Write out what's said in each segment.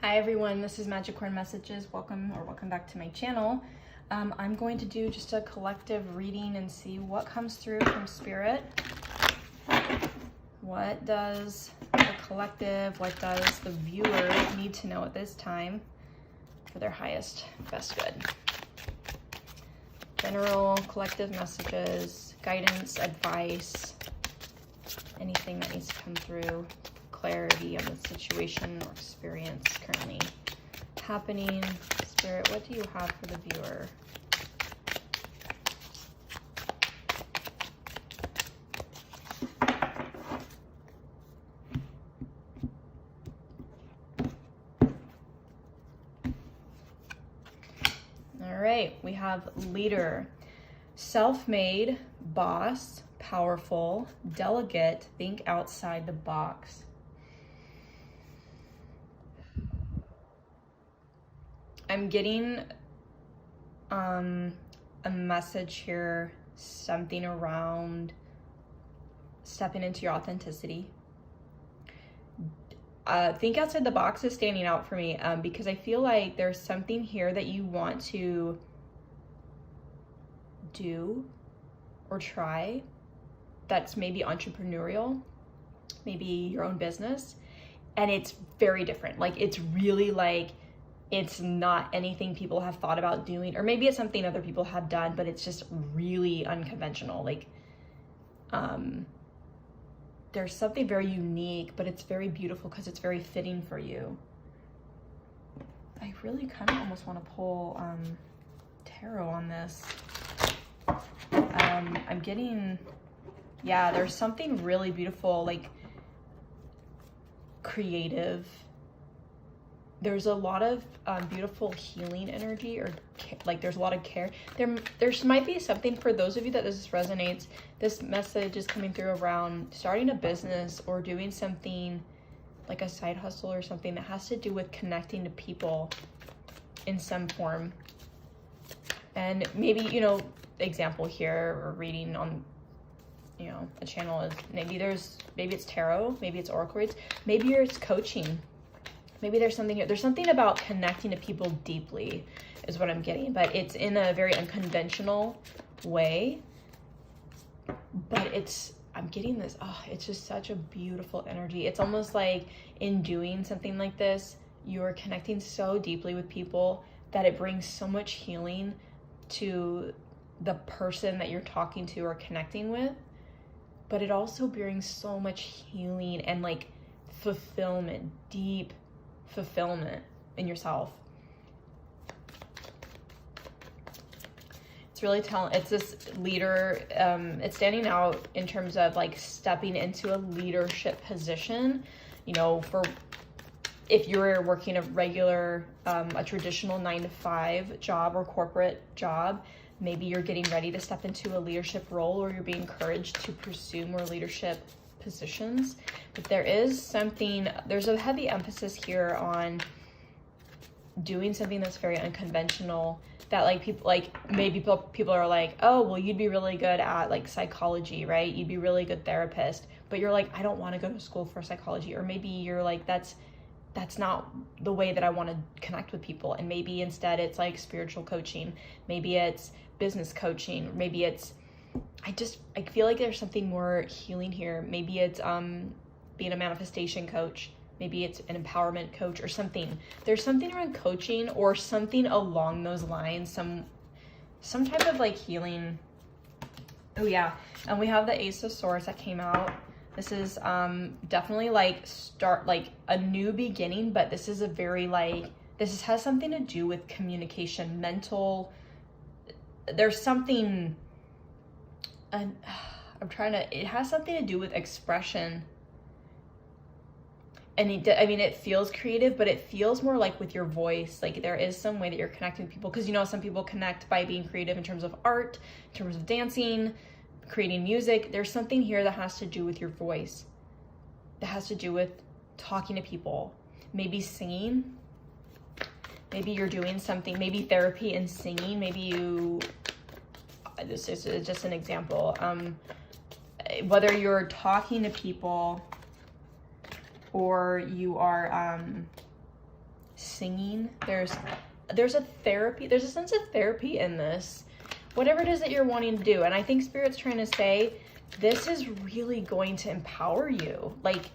Hi everyone, this is Madgicorn Messages. Welcome back to my channel. I'm going to do just a collective reading and see what comes through from Spirit. What does the collective, what does the viewer need to know at this time for their highest, best good? General collective messages, guidance, advice, anything that needs to come through. Clarity on the situation or experience currently happening. Spirit, what do you have for the viewer? All right, we have leader, self-made, boss, powerful, delegate, think outside the box. I'm getting a message here, something around stepping into your authenticity. Think outside the box is standing out for me because I feel like there's something here that you want to do or try that's maybe entrepreneurial, maybe your own business, and it's very different. Like, it's really like, it's not anything people have thought about doing, or maybe it's something other people have done, but it's just really unconventional. Like, there's something very unique, but it's very beautiful because it's very fitting for you. I really kind of almost want to pull tarot on this. I'm getting, yeah, there's something really beautiful, like creative. There's a lot of beautiful healing energy, or like there's a lot of care. There might be something for those of you that this resonates. This message is coming through around starting a business or doing something like a side hustle or something that has to do with connecting to people in some form. And maybe, you know, example here or reading on, you know, a channel is maybe it's tarot, maybe it's oracle reads, maybe it's coaching. Maybe there's something here. There's something about connecting to people deeply is what I'm getting, but it's in a very unconventional way. But I'm getting this, it's just such a beautiful energy. It's almost like in doing something like this, you're connecting so deeply with people that it brings so much healing to the person that you're talking to or connecting with. But it also brings so much healing and like fulfillment, deep fulfillment in yourself. It's really it's this leader, it's standing out in terms of like stepping into a leadership position, you know, for if you're working a regular, a traditional 9-to-5 job or corporate job, maybe you're getting ready to step into a leadership role, or you're being encouraged to pursue more leadership positions. But there's a heavy emphasis here on doing something that's very unconventional, that like people, like maybe people are like, oh, well, you'd be really good at like psychology, right? You'd be a really good therapist, but you're like, I don't want to go to school for psychology. Or maybe you're like, that's not the way that I want to connect with people. And maybe instead it's like spiritual coaching, maybe it's business coaching, maybe it's, I feel like there's something more healing here. Maybe it's being a manifestation coach. Maybe it's an empowerment coach or something. There's something around coaching or something along those lines, some type of like healing. Oh yeah, and we have the Ace of Swords that came out. This is definitely like like a new beginning, but this is a very like, has something to do with communication, mental. There's something, and it has something to do with expression. And it feels creative, but it feels more like with your voice. Like there is some way that you're connecting with people, because you know, some people connect by being creative in terms of art, in terms of dancing, creating music. There's something here that has to do with your voice, that has to do with talking to people, maybe singing. Maybe you're doing something, maybe therapy and singing. Maybe this is just an example. Whether you're talking to people or you are singing. There's a therapy, there's a sense of therapy in this, whatever it is that you're wanting to do. And I think Spirit's trying to say, this is really going to empower you. Like,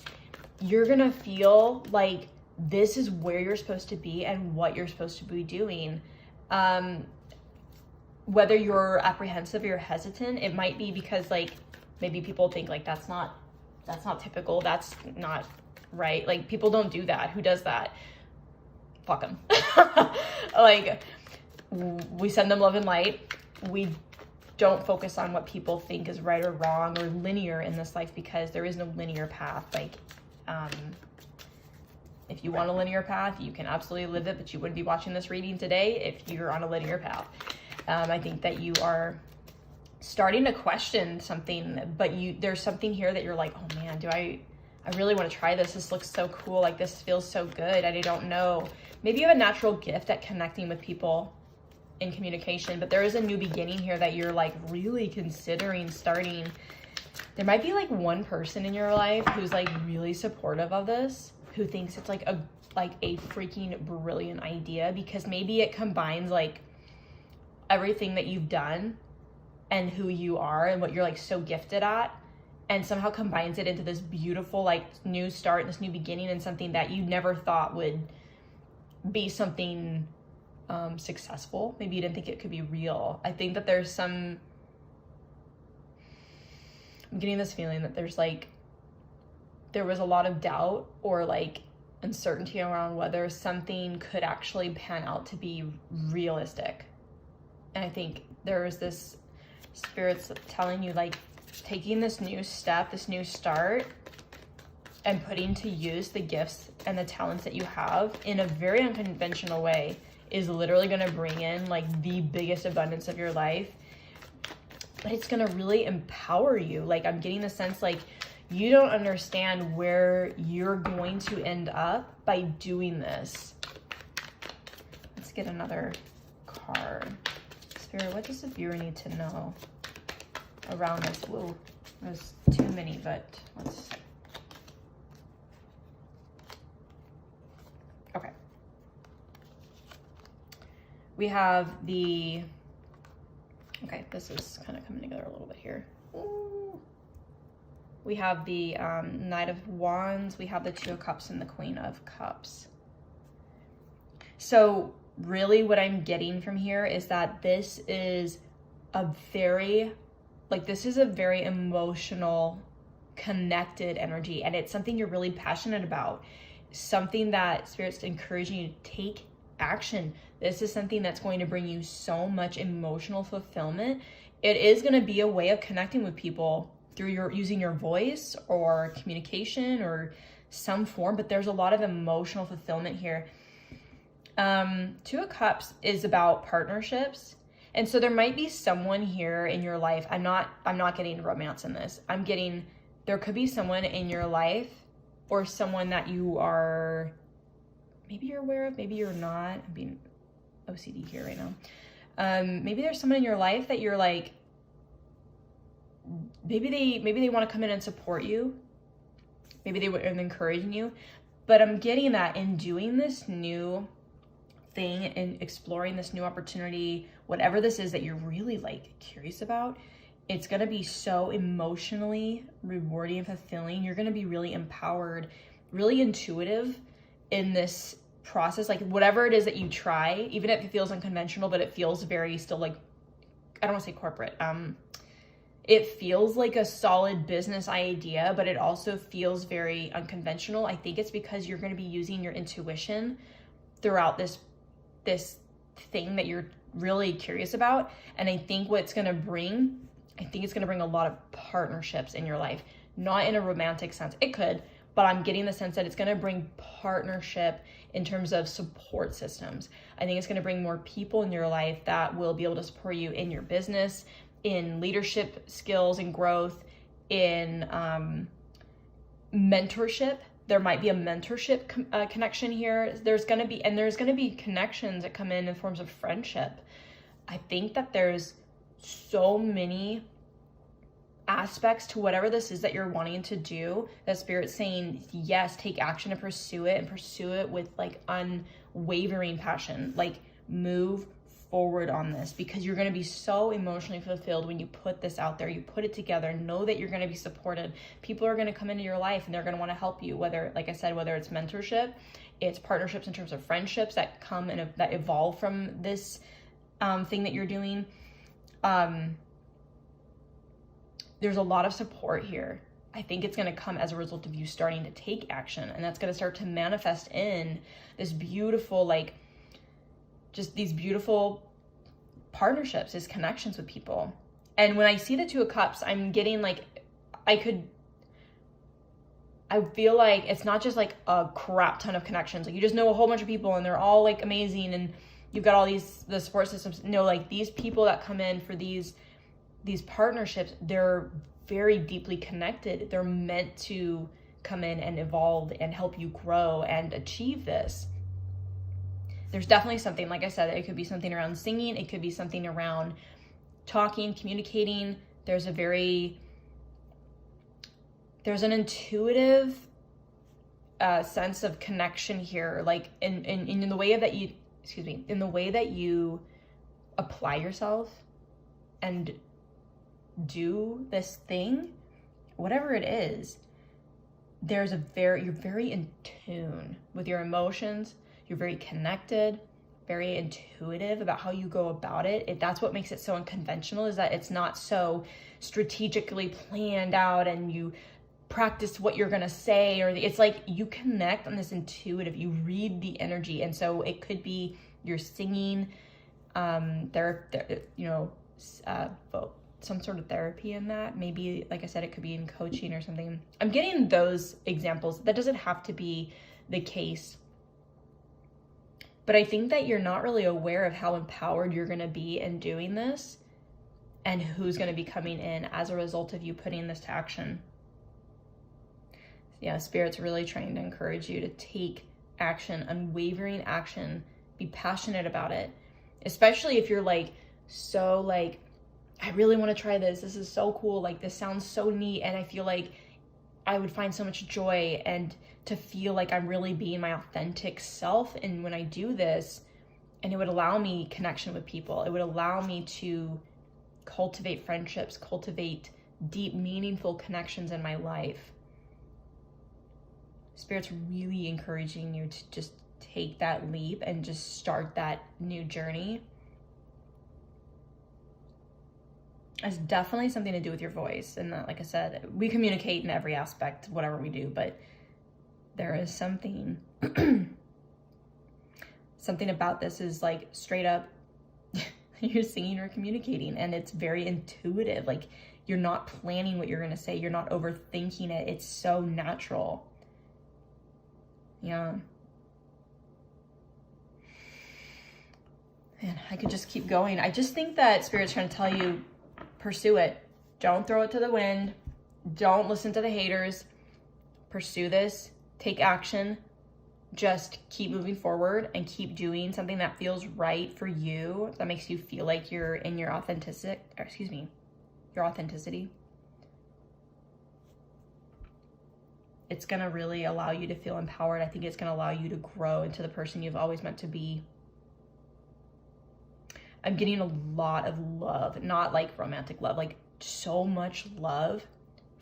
you're going to feel like this is where you're supposed to be and what you're supposed to be doing. Whether you're apprehensive or you're hesitant, it might be because like maybe people think like that's not typical, that's not right. Like, people don't do that. Who does that? Fuck them. Like, we send them love and light. We don't focus on what people think is right or wrong or linear in this life, because there is no linear path. Like, if you want a linear path, you can absolutely live it, but you wouldn't be watching this reading today if you're on a linear path. I think that you are starting to question something, but there's something here that you're like, oh man, I really want to try this. This looks so cool. Like, this feels so good. I don't know. Maybe you have a natural gift at connecting with people in communication, but there is a new beginning here that you're like really considering starting. There might be like one person in your life who's like really supportive of this, who thinks it's like a freaking brilliant idea, because maybe it combines like everything that you've done and who you are and what you're like so gifted at, and somehow combines it into this beautiful like new start, this new beginning, and something that you never thought would be something successful. Maybe you didn't think it could be real. I think that I'm getting this feeling that there was a lot of doubt or like uncertainty around whether something could actually pan out to be realistic. And I think there is this Spirit's telling you, like, taking this new step, this new start, and putting to use the gifts and the talents that you have in a very unconventional way is literally going to bring in like the biggest abundance of your life. But it's going to really empower you. Like, I'm getting the sense like you don't understand where you're going to end up by doing this. Let's get another card. Spirit, what does the viewer need to know around this? Whoa, there's too many, but let's... Okay. We have the... Okay, this is kind of coming together a little bit here. Ooh. We have the Knight of Wands, we have the Two of Cups, and the Queen of Cups. So really what I'm getting from here is that this is a very emotional, connected energy, and it's something you're really passionate about, something that Spirit's encouraging you to take action. This is something that's going to bring you so much emotional fulfillment. It is going to be a way of connecting with people through using your voice or communication or some form, but there's a lot of emotional fulfillment here. Two of Cups is about partnerships. And so there might be someone here in your life. I'm not getting romance in this. I'm getting, there could be someone in your life or someone that you are, maybe you're aware of, maybe you're not. I'm being OCD here right now. Maybe there's someone in your life that you're like, maybe they want to come in and support you. Maybe they were encouraging you. But I'm getting that in doing this new thing and exploring this new opportunity, whatever this is that you're really like curious about, it's going to be so emotionally rewarding and fulfilling. You're going to be really empowered, really intuitive in this process. Like, whatever it is that you try, even if it feels unconventional, but it feels very still like, I don't want to say corporate. It feels like a solid business idea, but it also feels very unconventional. I think it's because you're going to be using your intuition throughout this thing that you're really curious about. And I think it's going to bring a lot of partnerships in your life, not in a romantic sense. It could, but I'm getting the sense that it's going to bring partnership in terms of support systems. I think it's going to bring more people in your life that will be able to support you in your business, in leadership skills and growth, in mentorship. There might be a mentorship connection here. There's going to be connections that come in forms of friendship. I think that there's so many aspects to whatever this is that you're wanting to do, that Spirit's saying, yes, take action and pursue it, and pursue it with like unwavering passion. Like, move forward on this, because you're going to be so emotionally fulfilled when you put this out there, you put it together. Know that you're going to be supported. People are going to come into your life and they're going to want to help you, whether, like I said, whether it's mentorship, it's partnerships in terms of friendships that come and that evolve from this thing that you're doing. There's a lot of support here. I think it's going to come as a result of you starting to take action, and that's going to start to manifest in this beautiful, like, just these beautiful partnerships, these connections with people. And when I see the Two of Cups, I'm getting like, I feel like it's not just like a crap ton of connections. Like, you just know a whole bunch of people and they're all like amazing and you've got all the support systems. No, like, these people that come in for these partnerships, they're very deeply connected. They're meant to come in and evolve and help you grow and achieve this. There's definitely something, like I said, it could be something around singing. It could be something around talking, communicating. There's an intuitive sense of connection here, like in the way that you, in the way that you apply yourself and do this thing, whatever it is, you're very in tune with your emotions. You're very connected, very intuitive about how you go about it. That's what makes it so unconventional, is that it's not so strategically planned out and you practice what you're going to say, or it's like you connect on this intuitive, you read the energy. And so it could be you're singing, some sort of therapy in that. Maybe, like I said, it could be in coaching or something. I'm getting those examples. That doesn't have to be the case. But I think that you're not really aware of how empowered you're going to be in doing this and who's going to be coming in as a result of you putting this to action. Yeah, Spirit's really trying to encourage you to take action, unwavering action, be passionate about it. Especially if you're like, so like, I really want to try this. This is so cool. Like, this sounds so neat. And I feel like I would find so much joy and to feel like I'm really being my authentic self. And when I do this, and it would allow me connection with people, it would allow me to cultivate friendships, cultivate deep, meaningful connections in my life. Spirit's really encouraging you to just take that leap and just start that new journey. It's definitely something to do with your voice. And that, like I said, we communicate in every aspect, whatever we do, but there is something, something about this is like straight up, you're singing or communicating, and it's very intuitive. Like, you're not planning what you're going to say. You're not overthinking it. It's so natural. Yeah. Man, I could just keep going. I just think that Spirit's trying to tell you, pursue it. Don't throw it to the wind. Don't listen to the haters. Pursue this. Take action. Just keep moving forward and keep doing something that feels right for you, that makes you feel like you're in your authenticity. It's going to really allow you to feel empowered. I think it's going to allow you to grow into the person you've always meant to be. I'm getting a lot of love, not like romantic love, like so much love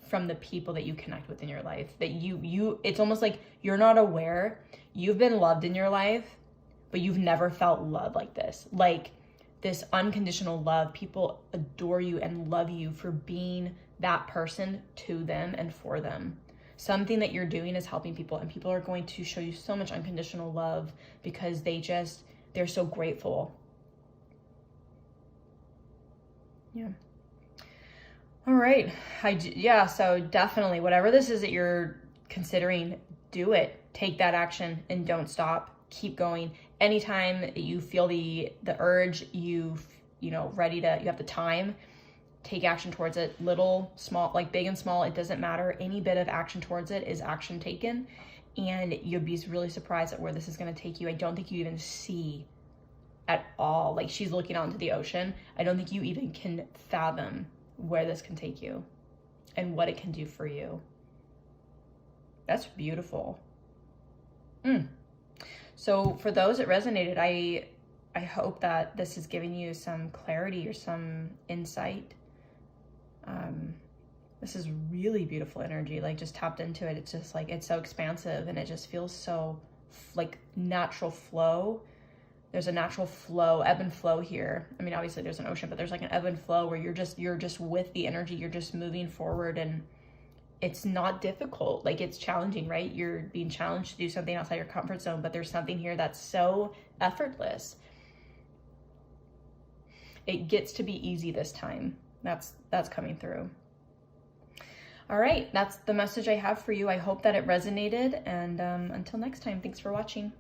from the people that you connect with in your life, that it's almost like you're not aware. You've been loved in your life, but you've never felt love like this. Like, this unconditional love. People adore you and love you for being that person to them and for them. Something that you're doing is helping people, and people are going to show you so much unconditional love because they're so grateful. Yeah. All right. So definitely, whatever this is that you're considering, do it. Take that action and don't stop. Keep going. Anytime you feel the urge, you have the time, take action towards it. Little, small, like big and small, it doesn't matter. Any bit of action towards it is action taken, and you'll be really surprised at where this is going to take you. I don't think you even see at all. Like, she's looking out into the ocean. I don't think you even can fathom where this can take you. and what it can do for you. That's beautiful. So for those that resonated, I hope that this is giving you some clarity or some insight. This is really beautiful energy. Like, just tapped into it. It's just like, it's so expansive, and it just feels so like natural flow. There's a natural flow, ebb and flow here. I mean, obviously there's an ocean, but there's like an ebb and flow where you're just with the energy. You're just moving forward, and it's not difficult. Like, it's challenging, right? You're being challenged to do something outside your comfort zone, but there's something here that's so effortless. It gets to be easy this time. That's coming through. All right, that's the message I have for you. I hope that it resonated, and until next time, thanks for watching.